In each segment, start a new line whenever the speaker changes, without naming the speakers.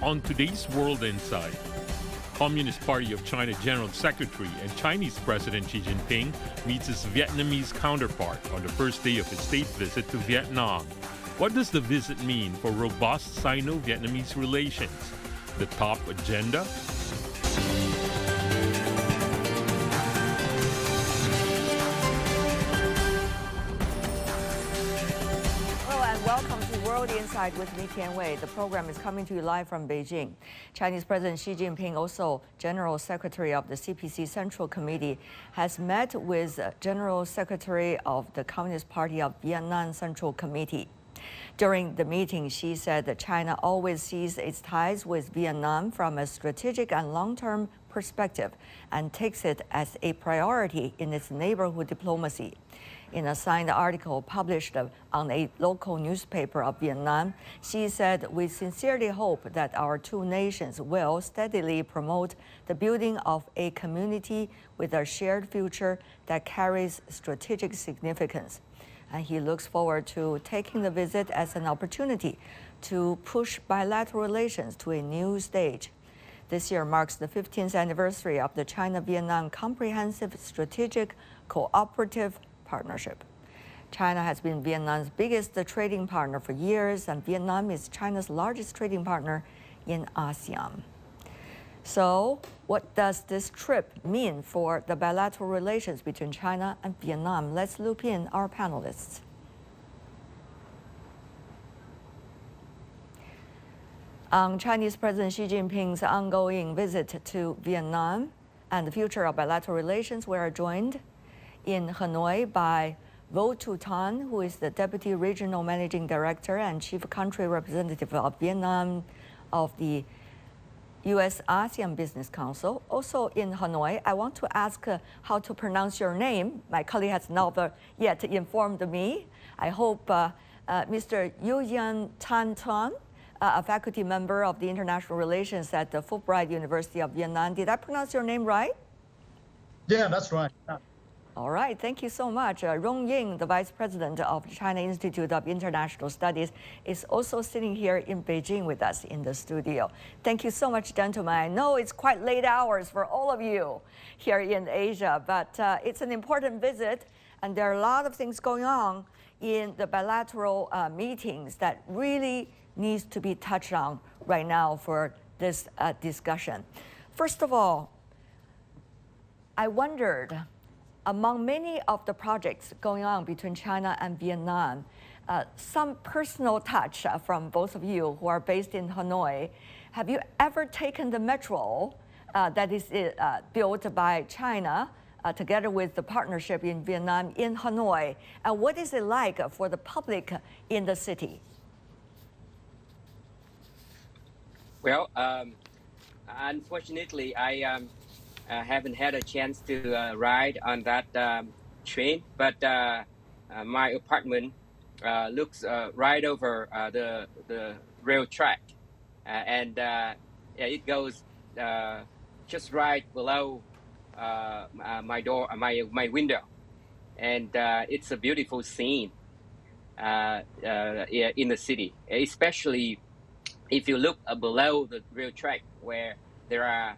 On today's World Insight, Communist Party of China General Secretary and Chinese President Xi Jinping meets his Vietnamese counterpart on the first day of his state visit to Vietnam. What does the visit mean for robust Sino-Vietnamese relations? The top agenda?
Welcome to World Insight with me, Tian Wei. The program is coming to you live from Beijing. Chinese President Xi Jinping, also General Secretary of the CPC Central Committee, has met with General Secretary of the Communist Party of Vietnam Central Committee. During the meeting, Xi said that China always sees its ties with Vietnam from a strategic and long-term perspective and takes it as a priority in its neighborhood diplomacy. In a signed article published on a local newspaper of Vietnam, Xi said, "We sincerely hope that our two nations will steadily promote the building of a community with a shared future that carries strategic significance." And he looks forward to taking the visit as an opportunity to push bilateral relations to a new stage. This year marks the 15th anniversary of the China-Vietnam Comprehensive Strategic Cooperative Partnership. China has been Vietnam's biggest trading partner for years, and Vietnam is China's largest trading partner in ASEAN. So, what does this trip mean for the bilateral relations between China and Vietnam? Let's loop in our panelists. On Chinese President Xi Jinping's ongoing visit to Vietnam and the future of bilateral relations, we are joined in Hanoi by Vo Tu Tan, who is the Deputy Regional Managing Director and Chief Country Representative of Vietnam of the U.S. ASEAN Business Council. Also in Hanoi, I want to ask how to pronounce your name. My colleague has not yet informed me. I hope Mr. Nguyen Tan, a faculty member of the International Relations at the Fulbright University of Vietnam. Did I pronounce your name right?
Yeah, that's right.
All right, thank you so much. Nguyen, the Vice President of the China Institute of International Studies, is also sitting here in Beijing with us in the studio. Thank you so much, gentlemen. I know it's quite late hours for all of you here in Asia, but it's an important visit, and there are a lot of things going on in the bilateral meetings that really needs to be touched on right now for this discussion. First of all, I wondered, among many of the projects going on between China and Vietnam, some personal touch from both of you who are based in Hanoi. Have you ever taken the metro that is built by China together with the partnership in Vietnam in Hanoi? And what is it like for the public in the city?
Well, unfortunately, I haven't had a chance to ride on that train, but my apartment looks right over the rail track, and yeah, it goes just right below my door, my window, and it's a beautiful scene in the city, especially if you look below the rail track where there are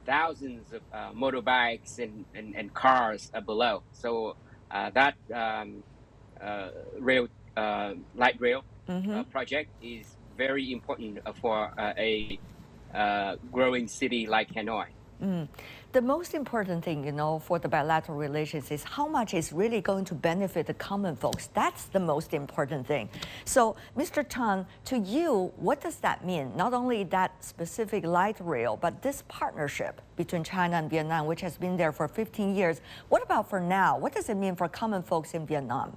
thousands of motorbikes and cars below. So that light rail project is very important for a growing city like Hanoi.
The most important thing, for the bilateral relations is how much is really going to benefit the common folks. That's the most important thing. So, Mr. Tan, to you, what does that mean? Not only that specific light rail, but this partnership between China and Vietnam, which has been there for 15 years. What about for now? What does it mean for common folks in Vietnam?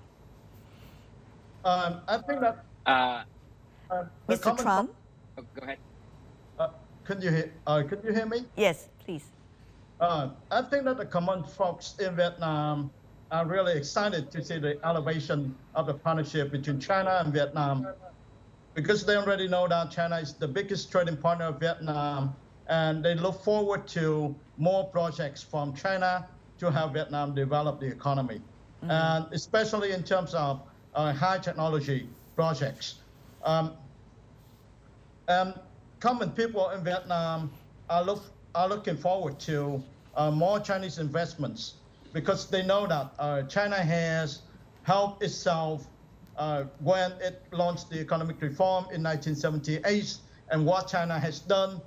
I think that
Mr. Trump?
Oh, go ahead.
Could you hear me?
Yes, please.
I think that the common folks in Vietnam are really excited to see the elevation of the partnership between China and Vietnam, because they already know that China is the biggest trading partner of Vietnam, and they look forward to more projects from China to help Vietnam develop the economy, and especially in terms of high technology projects. common people in Vietnam are looking forward to more Chinese investments because they know that China has helped itself when it launched the economic reform in 1978, and what China has done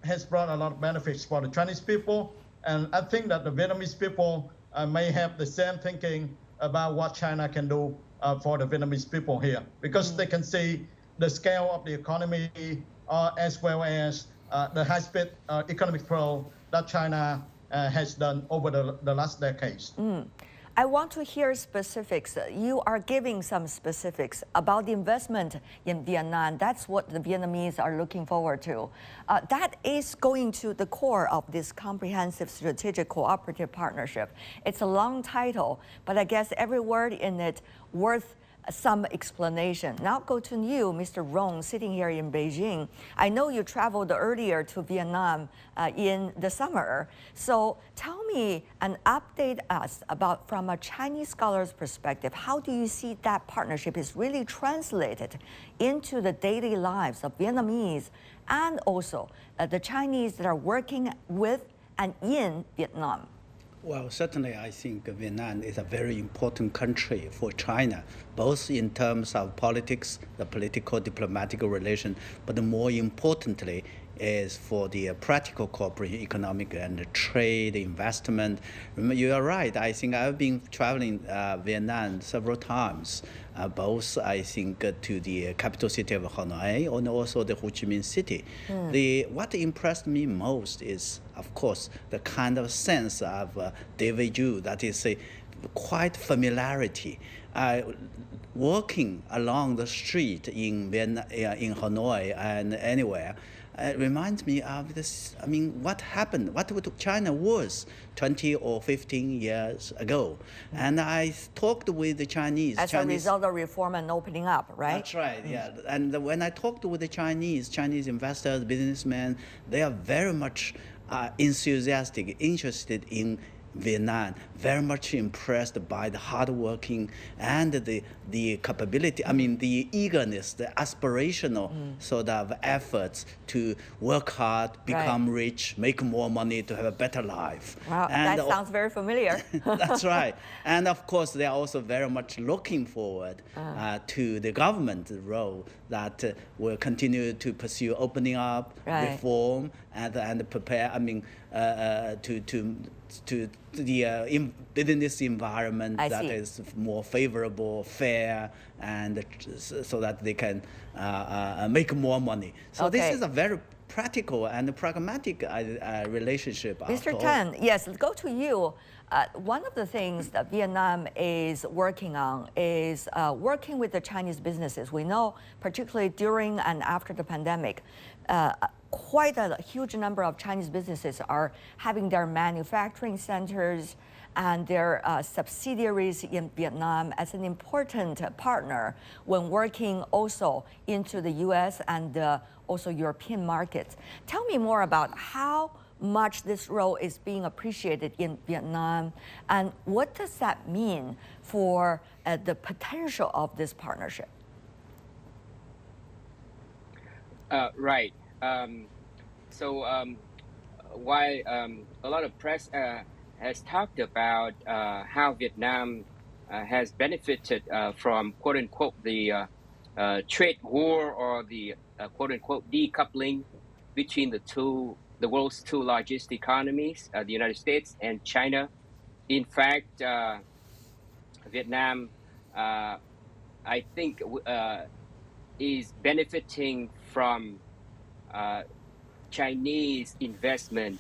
has brought a lot of benefits for the Chinese people. And I think that the Vietnamese people may have the same thinking about what China can do for the Vietnamese people here, because they can see the scale of the economy as well as the high-speed economic growth that China has done over the last decades.
I want to hear specifics. You are giving some specifics about the investment in Vietnam. That's what the Vietnamese are looking forward to. That is going to the core of this comprehensive strategic cooperative partnership. It's a long title, but I guess every word in it worth some explanation. Now go to you, Mr. Rong, sitting here in Beijing. I know you traveled earlier to Vietnam in the summer. So tell me and update us about, from a Chinese scholar's perspective, how do you see that partnership is really translated into the daily lives of Vietnamese and also the Chinese that are working with and in Vietnam?
Well, certainly I think Vietnam is a very important country for China, both in terms of politics, the political diplomatic relation, but more importantly is for the practical cooperation, economic and trade, investment. You are right. I think I've been traveling Vietnam several times, both I think to the capital city of Hanoi and also the Ho Chi Minh City. What impressed me most is, of course, the kind of sense of David Ju, that is a quite familiarity. Walking along the street in Hanoi and anywhere, it reminds me of this. I mean, what happened, what China was 20 or 15 years ago. And I talked with the Chinese.
As a result of reform and opening up, right?
That's right, yeah. And when I talked with the Chinese investors, businessmen, they are very much enthusiastic, interested in Vietnam, very much impressed by the hardworking and the capability, I mean, the eagerness, the aspirational sort of efforts to work hard, become rich, make more money, to have a better life.
Wow, and that sounds very familiar.
That's right. And of course, they are also very much looking forward to the government role that will continue to pursue opening up, reform, and prepare, I mean, to the business environment that is more favorable, fair, and so that they can make more money. So this is a very practical and pragmatic relationship.
Mr. Tan, yes, go to you. One of the things that Vietnam is working on is working with the Chinese businesses. We know, particularly during and after the pandemic, quite a huge number of Chinese businesses are having their manufacturing centers and their subsidiaries in Vietnam as an important partner when working also into the U.S. and also European markets. Tell me more about how much this role is being appreciated in Vietnam, and what does that mean for the potential of this partnership?
Right. While a lot of press has talked about how Vietnam has benefited from quote unquote the trade war or the quote unquote decoupling between the world's two largest economies, the United States and China. In fact, Vietnam, I think, is benefiting from Chinese investment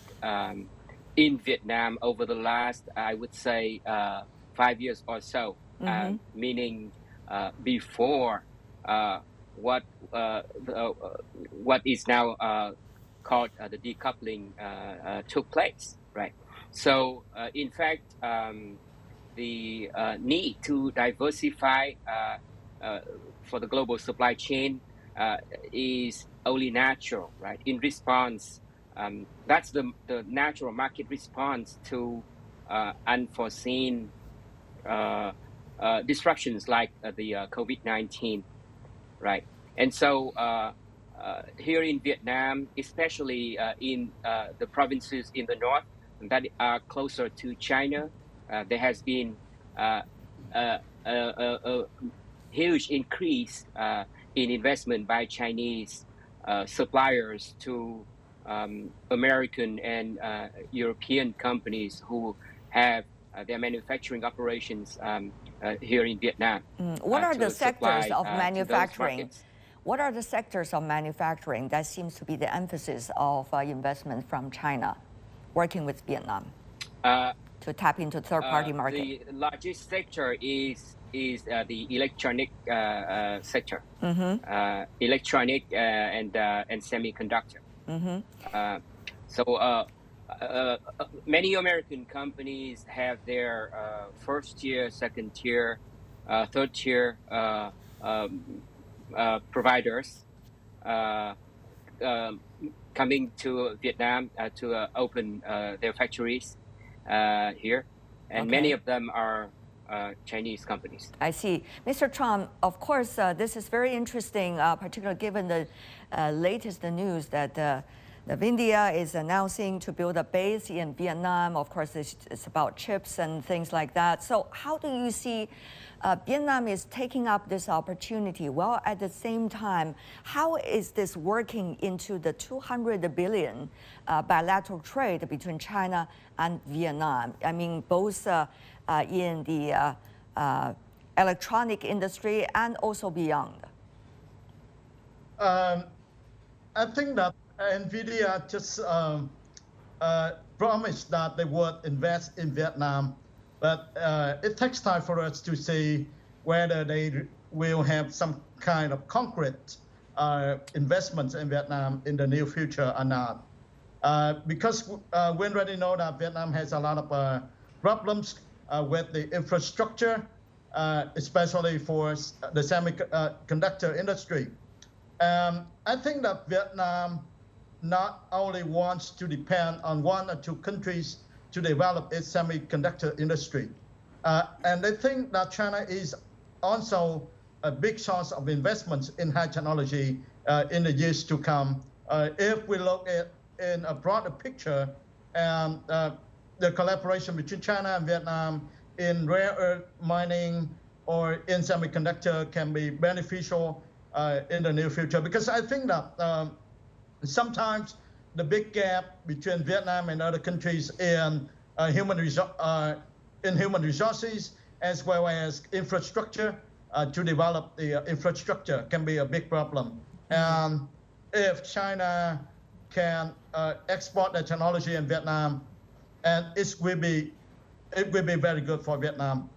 in Vietnam over the last, I would say, 5 years or so, meaning before what is now called the decoupling took place, right? So, in fact, the need to diversify for the global supply chain is only natural, right? In response, that's the natural market response to unforeseen disruptions like the COVID-19, right? And so here in Vietnam, especially in the provinces in the north that are closer to China, there has been a huge increase in investment by Chinese suppliers to American and European companies who have their manufacturing operations here in Vietnam.
What are the sectors
supply,
of
to those
manufacturing?
markets.
What are the sectors of manufacturing that seems to be the emphasis of investment from China, working with Vietnam to tap into third-party market?
The largest sector is the electronic sector, electronic and semiconductor. So many American companies have their first tier, second tier, third tier providers coming to Vietnam to open their factories here, and many of them are Chinese companies.
I see. Mr. Trong, of course, this is very interesting, particularly given the latest news that India is announcing to build a base in Vietnam. Of course, it's about chips and things like that. So how do you see Vietnam is taking up this opportunity? Well, at the same time, how is this working into the 200 billion bilateral trade between China and Vietnam? I mean, both in the electronic industry and also beyond.
I think that NVIDIA just promised that they would invest in Vietnam, but it takes time for us to see whether they will have some kind of concrete investments in Vietnam in the near future or not. Because we already know that Vietnam has a lot of problems with the infrastructure, especially for the semiconductor industry. I think that Vietnam not only wants to depend on one or two countries to develop its semiconductor industry, and they think that China is also a big source of investments in high technology in the years to come. If we look at in a broader picture, the collaboration between China and Vietnam in rare earth mining or in semiconductor can be beneficial in the near future, because I think that sometimes the big gap between Vietnam and other countries in human resources as well as infrastructure to develop the infrastructure can be a big problem. And if China can export the technology in Vietnam, and it will be very good for Vietnam,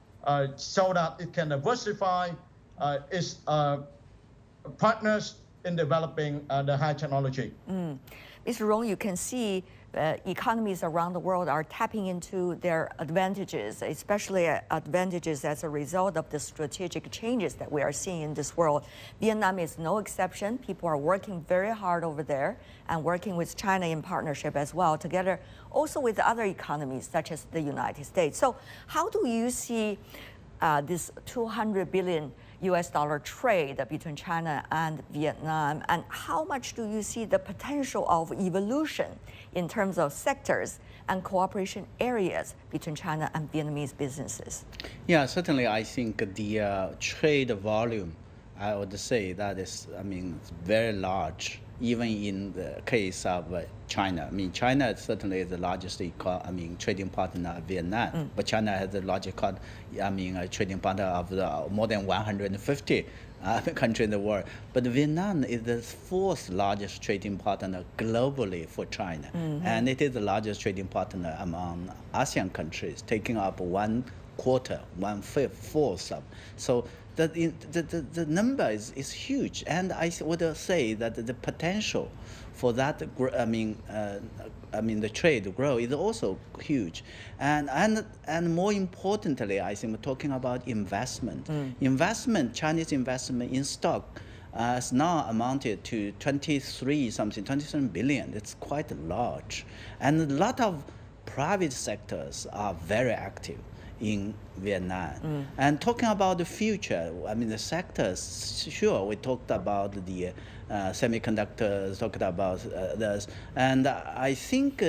so that it can diversify its partners in developing the high technology.
Mr. Rong, you can see economies around the world are tapping into their advantages, especially advantages as a result of the strategic changes that we are seeing in this world. Vietnam is no exception. People are working very hard over there and working with China in partnership as well, together also with other economies such as the United States. So how do you see this $200 billion US trade between China and Vietnam, and how much do you see the potential of evolution in terms of sectors and cooperation areas between China and Vietnamese businesses?
Yeah, certainly I think the trade volume, I would say that is, very large, even in the case of China. China certainly is the largest trading partner of Vietnam, but China has the largest trading partner of more than 150 countries in the world. But Vietnam is the fourth largest trading partner globally for China, and it is the largest trading partner among ASEAN countries, taking up 1/4, 1/4 of. So the number is huge, and I would say that the potential for that, the trade to grow is also huge, and more importantly, I think we're talking about investment. Chinese investment in stock has now amounted to 27 billion. It's quite large, and a lot of private sectors are very active in Vietnam. And talking about the future, I mean the sectors, sure, we talked about the semiconductors, talked about this, and I think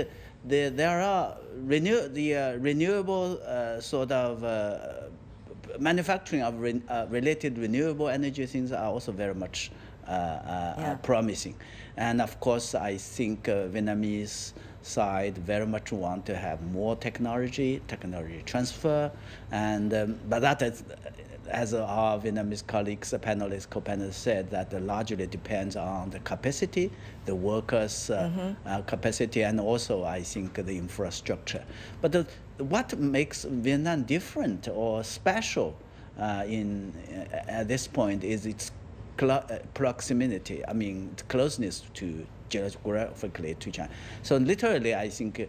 there are renewable sort of manufacturing of related renewable energy things are also very much promising. And of course, I think Vietnamese side very much want to have more technology transfer, and but that is, as our Vietnamese colleagues, panelists, co-panelists said, that largely depends on the capacity, the workers' capacity, and also I think the infrastructure. But what makes Vietnam different or special at this point is its proximity. I mean, closeness to geographically to China. So literally, I think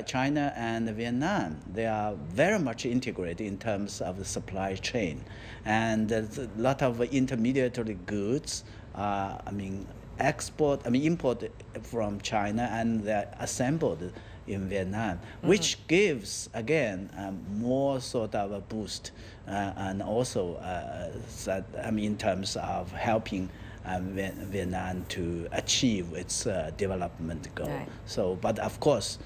China and Vietnam, they are very much integrated in terms of the supply chain, and there's a lot of intermediary goods. Import from China, and they're assembled in Vietnam, which gives again more sort of a boost, and also in terms of helping Vietnam to achieve its development goal.
Right.
So, but of course,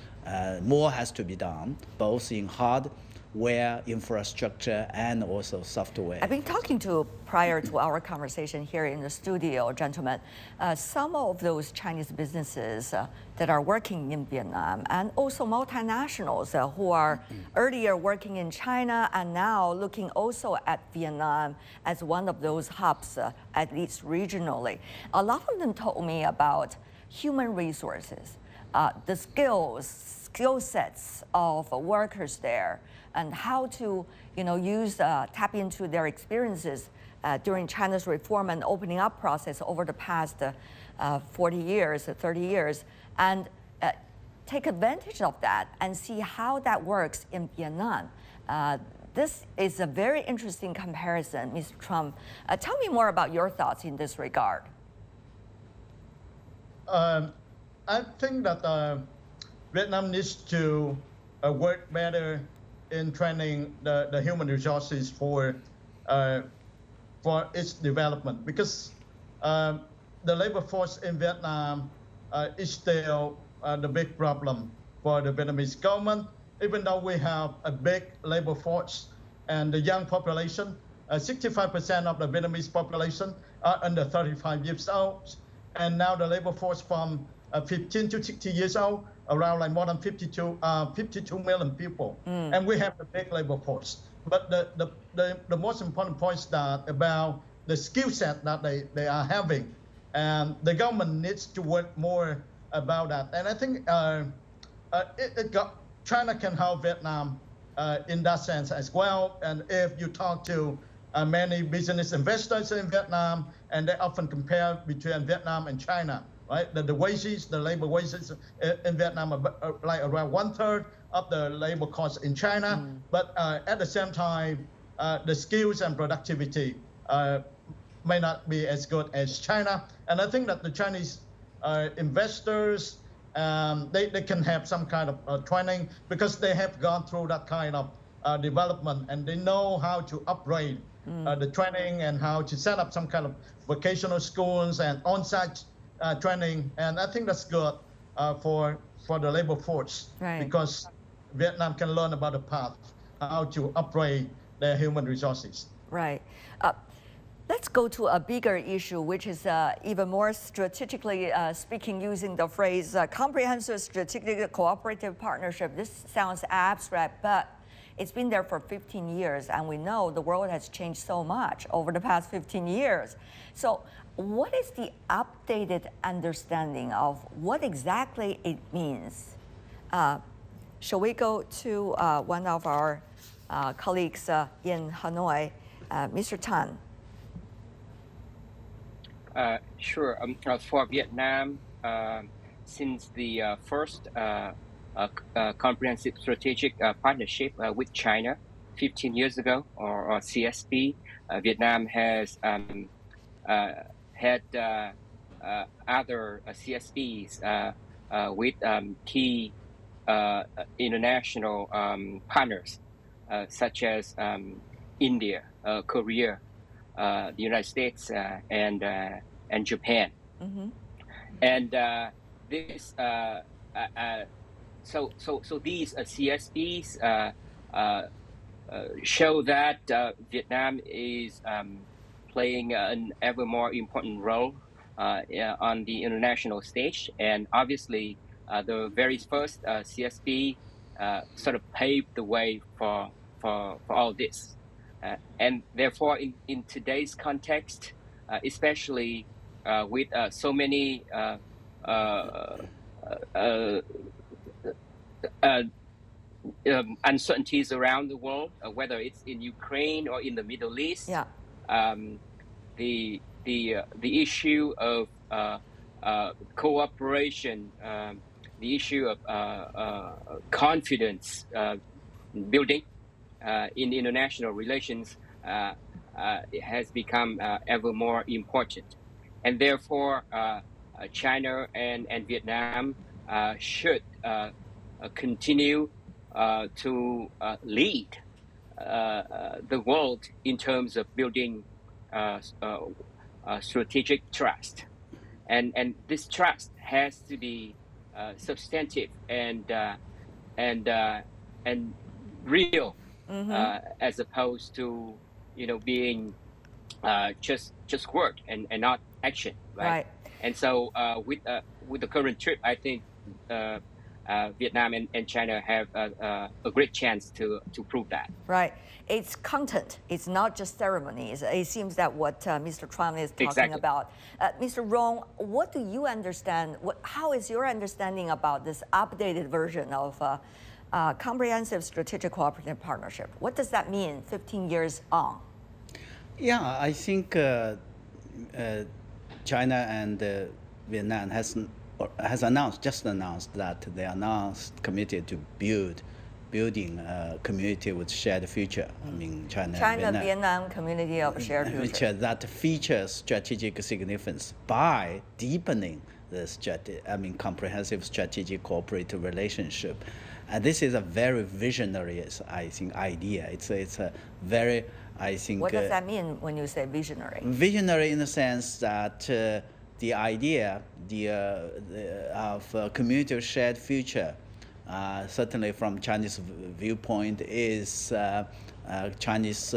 more has to be done, both in hardware, infrastructure, and also software.
I've been talking to, prior to our conversation here in the studio, gentlemen, some of those Chinese businesses that are working in Vietnam, and also multinationals who are earlier working in China and now looking also at Vietnam as one of those hubs, at least regionally. A lot of them told me about human resources, the skill sets of workers there, and how to tap into their experiences during China's reform and opening up process over the past 40 years, 30 years, and take advantage of that and see how that works in Vietnam. This is a very interesting comparison, Mr. Trong. Tell me more about your thoughts in this regard.
I think that Vietnam needs to work better in training the human resources for its development, because the labor force in Vietnam is still the big problem for the Vietnamese government. Even though we have a big labor force and the young population, 65% of the Vietnamese population are under 35 years old, and now the labor force from 15 to 60 years old, around like more than 52 million people, and we have a big labor force. But the most important point is that about the skill set that they are having, and the government needs to work more about that. And I think China can help Vietnam in that sense as well. And if you talk to many business investors in Vietnam, and they often compare between Vietnam and China, right? The wages, the labor wages in Vietnam are like around 1/3 of the labor cost in China. But at the same time, the skills and productivity may not be as good as China. And I think that the Chinese investors, they can have some kind of training, because they have gone through that kind of development, and they know how to upgrade the training and how to set up some kind of vocational schools and on-site training. And I think that's good for the labor force,
right,
because Vietnam can learn about the path, how to upgrade their human resources.
Right. Let's go to a bigger issue, which is even more strategically speaking, using the phrase comprehensive strategic cooperative partnership. This sounds abstract, but it's been there for 15 years, and we know the world has changed so much over the past 15 years. So what is the updated understanding of what exactly it means? Shall we go to one of our colleagues in Hanoi, Mr. Tan?
Sure. For Vietnam, since the first comprehensive strategic partnership with China 15 years ago, or CSP, Vietnam has had other CSPs with key international partners. such as India, Korea, the United States, and Japan.
Mm-hmm.
And this so these CSPs show that Vietnam is playing an ever more important role on the international stage, and obviously the very first CSP sort of paved the way for all this, and therefore in today's context, especially with so many uncertainties around the world, whether it's in Ukraine or in the Middle East.
Yeah.
The issue of cooperation, the issue of confidence building in international relations has become ever more important, and therefore China and Vietnam should continue to lead the world in terms of building strategic trust, and this trust has to be substantive and real, as opposed to being just word and not action, right? And so with the current trip, I think Vietnam and China have a great chance to prove that.
Right. It's content. It's not just ceremonies. It seems that what Mr. Trong is talking
Exactly.
about. Mr. Rong, what do you understand? How is your understanding about this updated version of comprehensive strategic cooperative partnership? What does that mean 15 years on?
Yeah, I think China and Vietnam has just announced that they are committed to building a community with shared future. I mean,
China-Vietnam community of shared future.
That features strategic significance by deepening the comprehensive strategic cooperative relationship. And this is a very visionary, I think, idea. It's a very, I think.
What does that mean when you say visionary?
Visionary in the sense that the idea of a community of shared future, certainly from Chinese viewpoint, is Chinese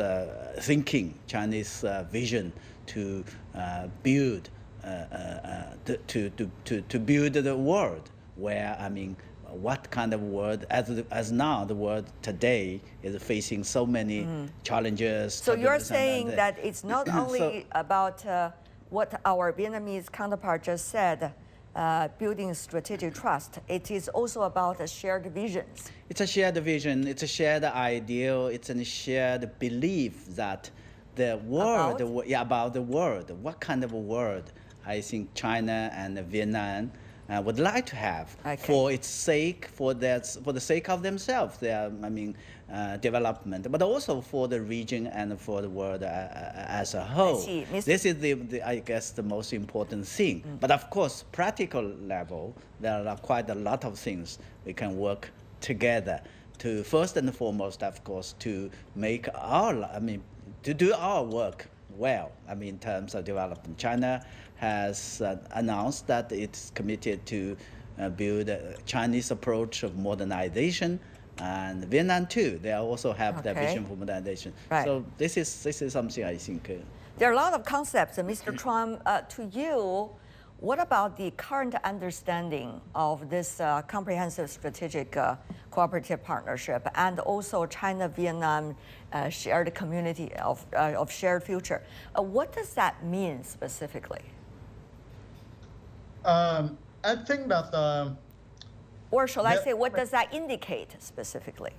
thinking, Chinese vision to build to build the world where, I mean, what kind of world, as now the world today is facing so many challenges.
So you're saying that it's not only about what our Vietnamese counterpart just said, building strategic trust. It is also about shared visions.
It's a shared vision. It's a shared ideal. It's a shared belief that the world, about the world. What kind of a world I think China and Vietnam would like to have for its sake, for the sake of themselves, their development, but also for the region and for the world as a whole. This is I guess the most important thing. But of course, practical level, there are quite a lot of things we can work together to, first and foremost, of course, to make to do our work well. In terms of development, China has announced that it's committed to build a Chinese approach of modernization, and Vietnam too. They also have their vision for modernization.
Right.
So this is something I think.
There are a lot of concepts, Mr. Trong. To you, what about the current understanding of this comprehensive strategic cooperative partnership and also China-Vietnam shared community of shared future? What does that mean specifically?
I think that...
or shall I say, what does that indicate specifically?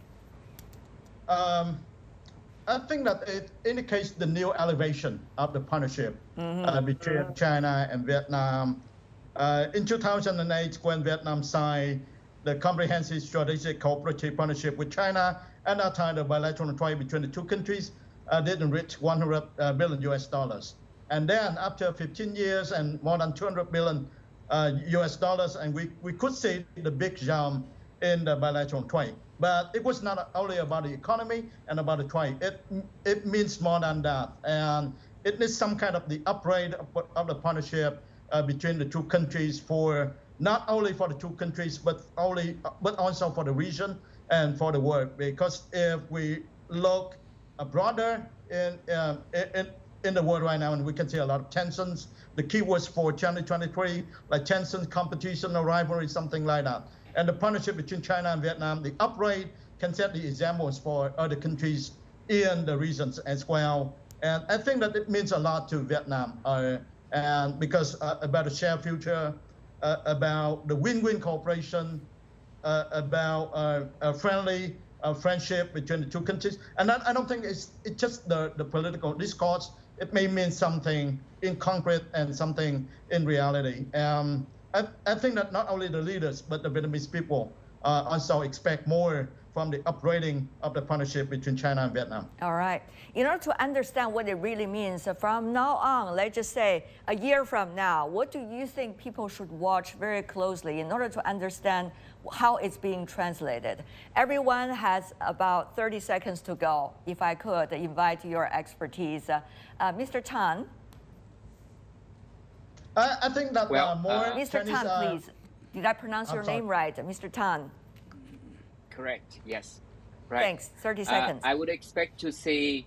I think that it indicates the new elevation of the partnership between China and Vietnam. In 2008, when Vietnam signed the comprehensive strategic cooperative partnership with China, at that time the bilateral trade between the two countries didn't reach $100 billion US. And then after 15 years and more than $200 billion US, and we could see the big jump in the bilateral trade. But it was not only about the economy and about the trade. It means more than that. And it needs some kind of the upgrade of the partnership between the two countries for not only for the two countries, but also for the region and for the world. Because if we look broader in the world right now, and we can see a lot of tensions, the keywords for 2023, like tensions, competition, or rivalry, something like that. And the partnership between China and Vietnam, the upgrade can set the examples for other countries in the regions as well. And I think that it means a lot to Vietnam, and because about a shared future, about the win-win cooperation, about a friendly friendship between the two countries. And I don't think it's just the political discourse. It may mean something in concrete and something in reality. I think that not only the leaders, but the Vietnamese people also expect more from the upgrading of the partnership between China and Vietnam.
All right. In order to understand what it really means, from now on, let's just say a year from now, what do you think people should watch very closely in order to understand how it's being translated? Everyone has about 30 seconds to go. If I could invite your expertise. Mr. Tan.
I think that more
Mr.
Chinese,
Tan, please. Did I pronounce your name right? Mr. Tan.
Correct. Yes. Right.
Thanks. 30 seconds.
I would expect to see.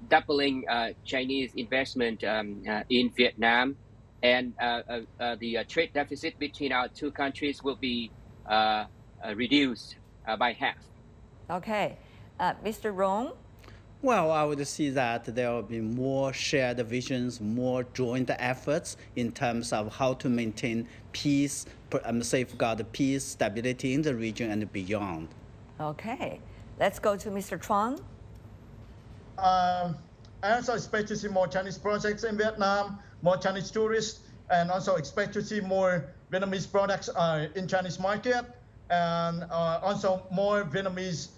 Doubling Chinese investment in Vietnam, and the trade deficit between our two countries will be reduced by half.
Okay, Mr. Rong.
Well, I would see that there will be more shared visions, more joint efforts in terms of how to maintain peace, safeguard peace, stability in the region and beyond.
Okay, let's go to Mr. Trong.
I also expect to see more Chinese projects in Vietnam, more Chinese tourists, and also expect to see more Vietnamese products in Chinese market, and also more Vietnamese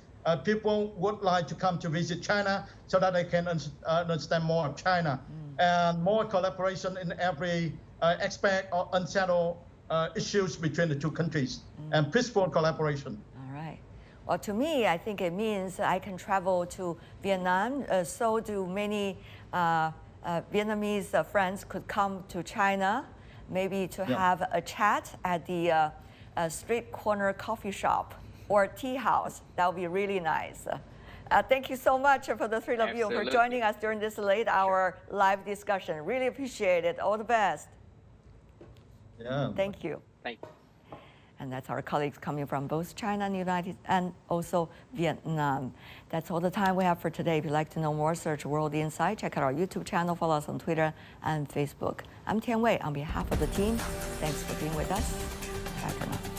people would like to come to visit China so that they can understand more of China, and more collaboration in every aspect of unsettled issues between the two countries, and peaceful collaboration.
All right. Well, to me, I think it means I can travel to Vietnam. So do many Vietnamese friends could come to China, maybe to have a chat at the street corner coffee shop or tea house. That would be really nice. Thank you so much for the three of you for joining us during this late hour live discussion. Really appreciate it. All the best.
Yeah.
Thank you.
Thank you.
And that's our colleagues coming from both China and the United and also Vietnam. That's all the time we have for today. If you'd like to know more, search World Insight. Check out our YouTube channel. Follow us on Twitter and Facebook. I'm Tian Wei on behalf of the team. Thanks for being with us. Bye for now.